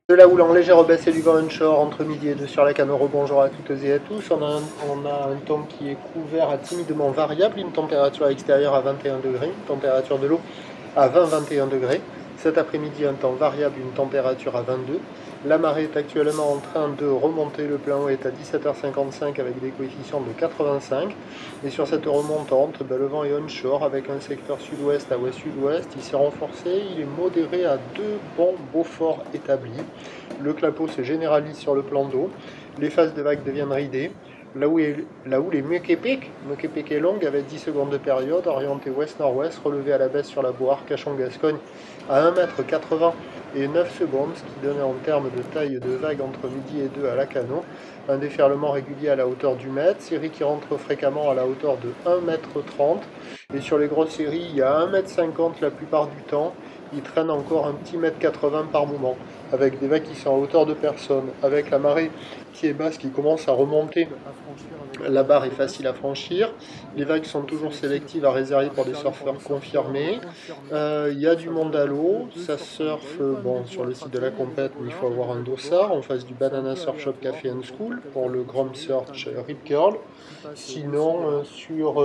De la houle en légère baisse et du vent onshore entre midi et 2 sur la Canot. Bonjour à toutes et à tous. On a un temps qui est couvert à timidement variable, une température extérieure à 21 degrés, une température de l'eau à 20-21 degrés. Cet après-midi, un temps variable, une température à 22. La marée est actuellement en train de remonter. Le plein eau est à 17h55 avec des coefficients de 85. Et sur cette remontante, le vent est onshore avec un secteur sud-ouest à ouest-sud-ouest. Il s'est renforcé. Il est modéré à 2 bons Beaufort établis. Le clapot se généralise sur le plan d'eau. Les phases de vagues deviennent ridées. La houle est Mukepik est longue avec 10 secondes de période, orientée ouest-nord-ouest, relevée à la baisse sur la Boire, Cachan-Gascogne à 1,80 m et 9 secondes, ce qui donnait en termes de taille de vague entre midi et 2 à Lacanau un déferlement régulier à la hauteur du mètre, série qui rentre fréquemment à la hauteur de 1,30 m, et sur les grosses séries, il y a 1,50 m la plupart du temps, il traîne encore un petit 1,80 m par moment, avec des vagues qui sont à hauteur de personne, avec la marée qui est basse, qui commence à remonter. La barre est facile à franchir. Les vagues sont toujours sélectives à réserver pour des surfeurs confirmés. Il y a du monde à l'eau. Ça surfe bon, sur le site de la compète, mais il faut avoir un dossard en face du Banana Surf Shop Café and School pour le Grand Search Rip Curl. Sinon, sur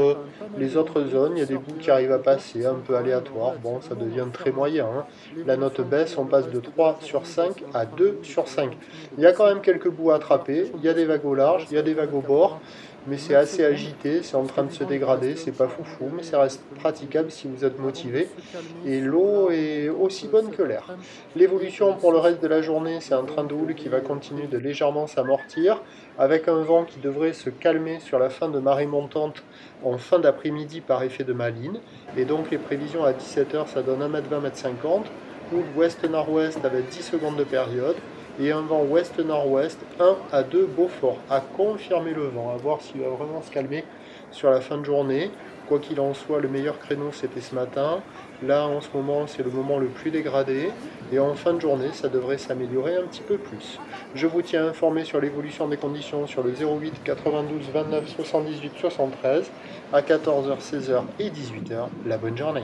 les autres zones, il y a des bouts qui arrivent à passer, un peu aléatoires. Bon, ça devient très moyen, hein. La note baisse, on passe de 3 sur 5 à 2 sur 5. Il y a quand même quelques bouts à attraper. Il y a des vagues au large, il y a des vagues au bord. Mais c'est assez agité, c'est en train de se dégrader, c'est pas foufou, mais ça reste praticable si vous êtes motivé. Et l'eau est aussi bonne que l'air. L'évolution pour le reste de la journée, c'est un train de houle qui va continuer de légèrement s'amortir, avec un vent qui devrait se calmer sur la fin de marée montante en fin d'après-midi par effet de Malines. Et donc les prévisions à 17 h, ça donne 1,20 m, 1,50 m, houle ouest-nord-ouest avec 10 secondes de période, et un vent ouest-nord-ouest, 1 à 2 Beaufort, à confirmer le vent, à voir s'il va vraiment se calmer sur la fin de journée. Quoi qu'il en soit, le meilleur créneau c'était ce matin. Là en ce moment c'est le moment le plus dégradé, et en fin de journée ça devrait s'améliorer un petit peu plus. Je vous tiens informé sur l'évolution des conditions sur le 08 92 29 78 73 à 14 h, 16 h et 18 h. La bonne journée.